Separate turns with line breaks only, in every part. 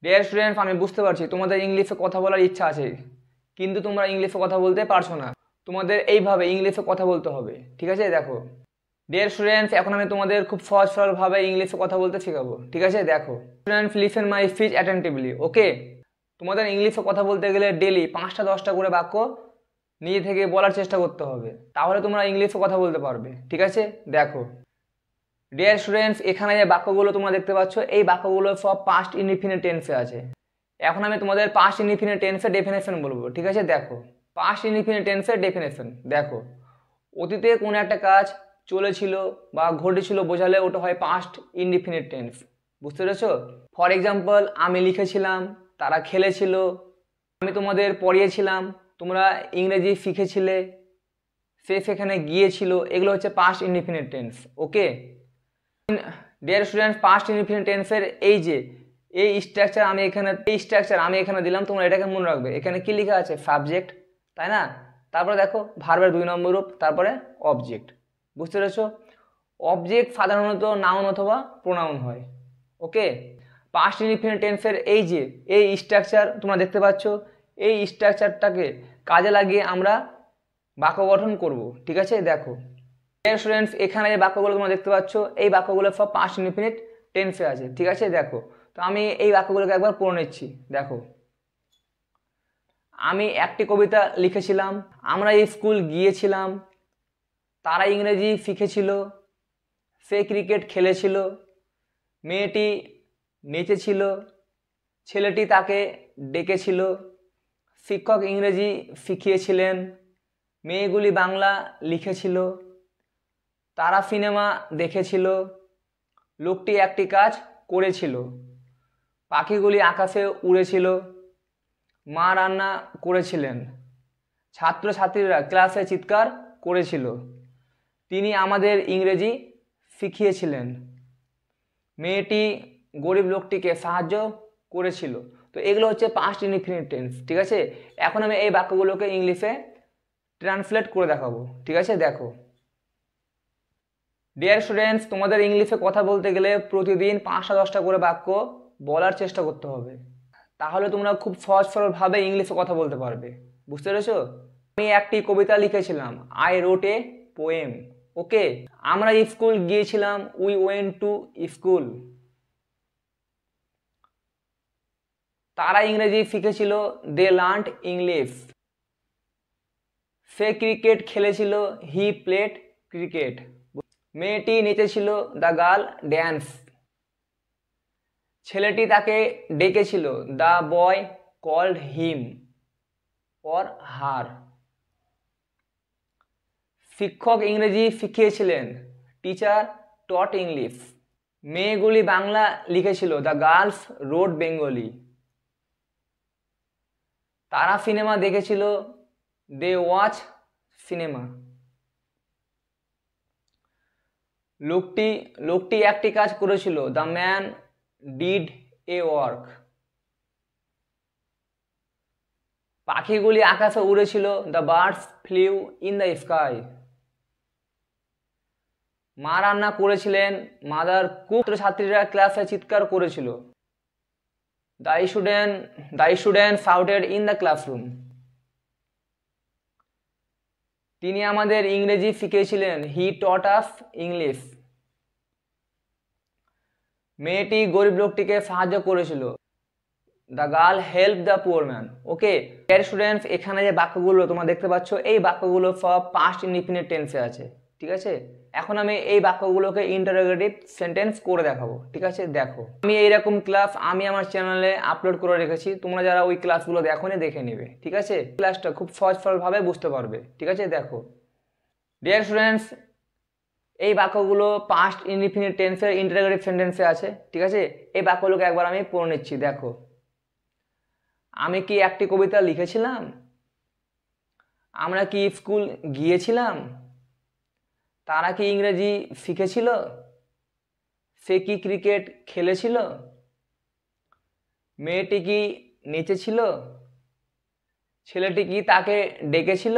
Dear students, আমি বুঝতে পারছি তোমাদের ইংলিশে কথা বলার ইচ্ছা আছে, কিন্তু তোমরা ইংলিশে কথা বলতে পারছো না। তোমাদের এইভাবে ইংলিশে কথা বলতে হবে, ঠিক আছে? দেখো ডিয়ার স্টুডেন্টস, এখন আমি তোমাদের খুব সহজ সরলভাবে ইংলিশে কথা বলতে শেখাবো, ঠিক আছে? দেখো students, listen my speech attentively, okay? তোমাদের ইংলিশে কথা বলতে গেলে ডেলি 5টা 10টা করে বাক্য নিজে থেকে বলার চেষ্টা করতে হবে, তাহলে তোমরা ইংলিশে কথা বলতে পারবে, ঠিক আছে? দেখো ডিয়ার স্টুডেন্টস, এখানে যে বাক্যগুলো তোমরা দেখতে পাচ্ছ, এই বাক্যগুলো সব পাস্ট ইনডিফিনিট টেন্সে আছে। এখন আমি তোমাদের পাস্ট ইনডিফিনিট টেন্সের ডেফিনেশন বলবো, ঠিক আছে? দেখো পাস্ট ইনডিফিনিট টেন্সের ডেফিনেশন দেখো, অতীতে কোনো একটা কাজ চলেছিল বা ঘটেছিল বোঝালে ওটা হয় পাস্ট ইনডিফিনিট টেন্স, বুঝতে পেরেছো? ফর এক্সাম্পল, আমি লিখেছিলাম, তারা খেলেছিল, আমি তোমাদের পড়িয়েছিলাম, তোমরা ইংরেজি শিখেছিলে, সে সেখানে গিয়েছিল, এগুলো হচ্ছে পাস্ট ইনডিফিনিট টেন্স, ওকে? ডিয়ার স্টুডেন্টস, পাস্ট ইনডিফিনিট টেন্সের এই স্ট্রাকচার আমি এখানে দিলাম, তোমরা এটাকে মনে রাখবে। এখানে কি লেখা আছে? সাবজেক্ট, তাই না? তারপরে দেখো ভার্বের 2 নম্বর রূপ, তারপরে অবজেক্ট, বুঝতে পেরেছো? অবজেক্ট সাধারণত নাউন অথবা প্রোনাউন হয়, ওকে? পাস্ট ইনডিফিনিট টেন্সের এই স্ট্রাকচার তোমরা দেখতে পাচ্ছ, এই স্ট্রাকচারটাকে কাজে লাগিয়ে আমরা বাক্য গঠন করব, ঠিক আছে? দেখো ডিয়ার স্টুডেন্টস, এখানে যে বাক্যগুলো তোমরা দেখতে পাচ্ছ, এই বাক্যগুলো সব পাস্ট ইনডিফিনিট টেন্সে আছে, ঠিক আছে? দেখো তো আমি এই বাক্যগুলোকে একবার পড়ে নিচ্ছি। দেখো, আমি একটি কবিতা লিখেছিলাম, আমরা স্কুল গিয়েছিলাম, তারা ইংরেজি শিখেছিল, সে ক্রিকেট খেলেছিল, মেয়েটি নেচেছিল, ছেলেটি তাকে ডেকেছিল, শিক্ষক ইংরেজি শিখিয়েছিলেন, মেয়েগুলি বাংলা লিখেছিল, তারা সিনেমা দেখেছিল, লোকটি একটি কাজ করেছিল, পাখিগুলি আকাশে উড়েছিল, মা রান্না করেছিলেন, ছাত্রছাত্রীরা ক্লাসে চিৎকার করেছিল, তিনি আমাদের ইংরেজি শিখিয়েছিলেন, মেয়েটি গরিব লোকটিকে সাহায্য করেছিল। তো এগুলো হচ্ছে পাস্ট ইনডিফিনিট টেন্স, ঠিক আছে? এখন আমি এই বাক্যগুলোকে ইংলিশে ট্রান্সলেট করে দেখাবো, ঠিক আছে? দেখো ডিয়ার স্টুডেন্টস, তোমাদের ইংলিশে কথা বলতে গেলে প্রতিদিন 5টা 10টা করে বাক্য বলার চেষ্টা করতে হবে, তাহলে তোমরা খুব সহজ সরলভাবে ইংলিশে কথা বলতে পারবে, বুঝতে পেরেছো? আমি একটি কবিতা লিখেছিলাম, আই রোট এ পোয়েম, ওকে? আমরা স্কুল গিয়েছিলাম, উই ওয়েন্ট টু স্কুল, তারা ইংরেজি শিখেছিল, দে লার্নড ইংলিশ, সে ক্রিকেট খেলেছিল, হি প্লেড ক্রিকেট, মেয়েটি নেচেছিল, দ্য গার্ল ড্যান্স, ছেলেটি তাকে ডেকেছিল, the boy called him or her, শিক্ষক ইংরেজি শিখিয়েছিলেন, টিচার টট ইংলিশ, মেয়েগুলি বাংলা লিখেছিল, দ্য গার্লস রোড বেঙ্গলি, তারা সিনেমা দেখেছিল, দে ওয়াচ সিনেমা, লোকটি একটি কাজ করেছিল, the man did a work, পাখিগুলি আকাশে উড়েছিল, the birds flew in the sky, মা রান্না করেছিলেন, মাদার কুক, ছাত্রীরা ক্লাসে চিৎকার করেছিল, the student shouted in the classroom, তিনি আমাদের ইংরেজি শিখিয়েছিলেন, হি টট আস ইংলিশ, মেয়েটি গরিব লোকটিকে সাহায্য করেছিল, the girl help the poor man, okay? Dear students, এখানে যে বাক্যগুলো তোমরা দেখতে পাচ্ছ, এই বাক্যগুলো সব পাস্ট ইনডিফিনিট টেন্সে আছে, ঠিক আছে? এখন আমি এই বাক্যগুলোকে ইন্টারোগেটিভ সেন্টেন্স করে দেখাবো, ঠিক আছে? দেখো, আমি এইরকম ক্লাস আমি আমার চ্যানেলে আপলোড করে রেখেছি, তোমরা যারা ওই ক্লাসগুলো দেখোনি দেখে নেবে, ঠিক আছে? ক্লাসটা খুব সহজ সরলভাবে বুঝতে পারবে, ঠিক আছে? দেখো ডিয়ার স্টুডেন্টস, এই বাক্যগুলো পাস্ট ইনডিফিনিট টেন্সের ইন্টারোগেটিভ সেন্টেন্সে আছে, ঠিক আছে? এই বাক্যগুলোকে একবার আমি পড়ে নিচ্ছি। দেখো, আমি কি একটি কবিতা লিখেছিলাম, আমরা কি স্কুল গিয়েছিলাম, তারা কি ইংরেজি শিখেছিল, সে কি ক্রিকেট খেলেছিল, মেয়েটি কি নেচেছিল, ছেলেটি কি তাকে ডেকেছিল,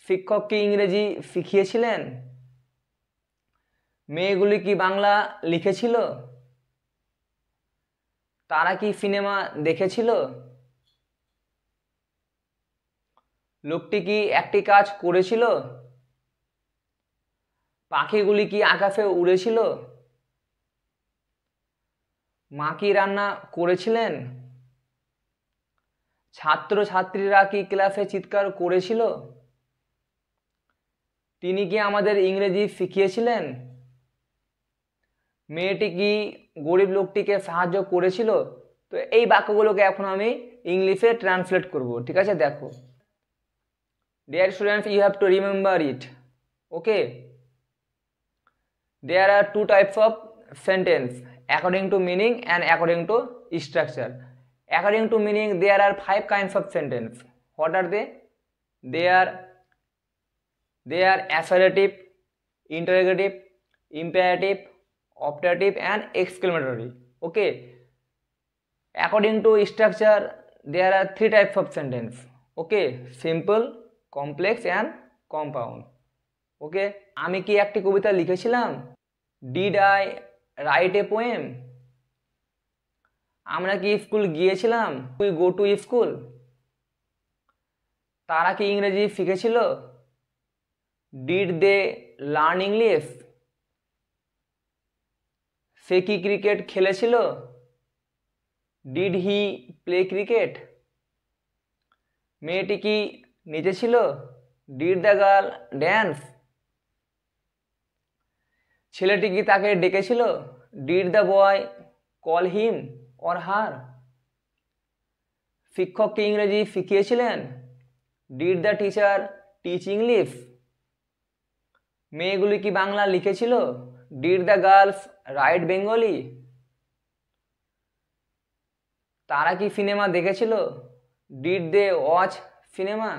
শিক্ষক কি ইংরেজি শিখিয়েছিলেন, মেয়েগুলি কি বাংলা লিখেছিল, তারা কি সিনেমা দেখেছিল? লোকটি কি একটি কাজ করেছিল? পাখিগুলি কি আকাশে উড়েছিল? মা কি রান্না করেছিলেন? ছাত্রছাত্রীরা কি ক্লাসে চিৎকার করেছিল? তিনি কি আমাদের ইংরেজি শিখিয়েছিলেন? মেয়েটি কি গরিব লোকটিকে সাহায্য করেছিল? তো এই বাক্যগুলোকে এখন আমি ইংলিশে ট্রান্সলেট করব, ঠিক আছে? দেখো, dear students, you have to remember it. Okay, there are two types of sentence according to meaning and according to structure. According to meaning, there are 5 kinds of sentence. What are they? They are assertive, interrogative, imperative, optative and exclamatory. Okay, according to structure, there are 3 types of sentence. Okay, simple, complex and compound. Okay, আমি কি একটি কবিতা লিখেছিলাম? Did I write a poem? আমরা কি school গিয়েছিলাম? We go to school? তারা কি ইংরেজি শিখেছিল? Did they learn English? সে কি ক্রিকেট খেলেছিল? Did he play cricket? মেয়েটি কি নেচেছিল? Did the girl dance? ছেলেটি কি তাকে ডেকেছিল? Did the boy call him or her? শিক্ষক কি ইংরেজি শিখিয়েছিলেন? Did the teacher teach English? মেয়েগুলি কি বাংলা লিখেছিল? Did the girls write Bengali? তারা কি সিনেমা দেখেছিল? Did they watch cinema?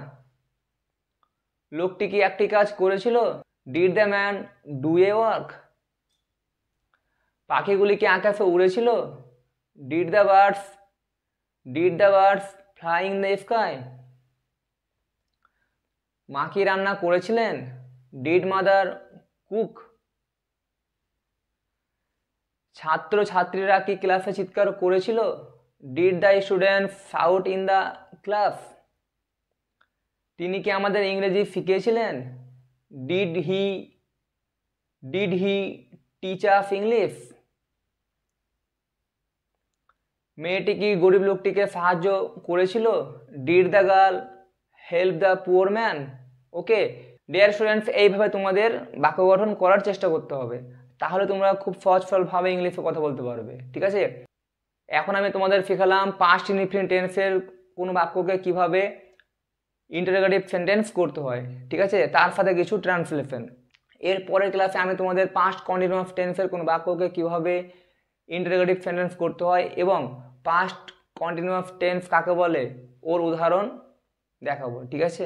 লোকটি কি একটি কাজ করেছিল? Did the man do a work? পাখিগুলি কি আকাশে উড়েছিল? Did the birds fly in the sky? মা কি রান্না করেছিলেন? Did mother cook? ছাত্রছাত্রীরা কি ক্লাসে চিৎকার করেছিল? Did the students shout in the class? তিনি কি আমাদের ইংরেজি শিখিয়েছিলেন? Did he teach us English? মেয়েটি কি গরিব লোকটিকে সাহায্য করেছিল? Did the girl help the poor man? Okay dear students, এইভাবে তোমাদের বাক্য গঠন করার চেষ্টা করতে হবে, তাহলে তোমরা খুব সহজ সরলভাবে ইংলিশে কথা বলতে পারবে, ঠিক আছে? এখন আমি তোমাদের শেখালাম পাস্ট ইনডিফিনিট টেন্সের কোনো বাক্যকে কিভাবে ইন্টারোগেটিভ সেন্টেন্স করতে হয়, ঠিক আছে? তার সাথে কিছু ট্রান্সলেশন। এর পরের ক্লাসে আমি তোমাদের পাস্ট কন্টিনিউয়াস টেন্সের কোনো বাক্যকে কিভাবে ইন্টারোগেটিভ সেন্টেন্স করতে হয় এবং পাস্ট কন্টিনিউয়াস টেন্স কাকে বলে ওর উদাহরণ দেখাবো, ঠিক আছে?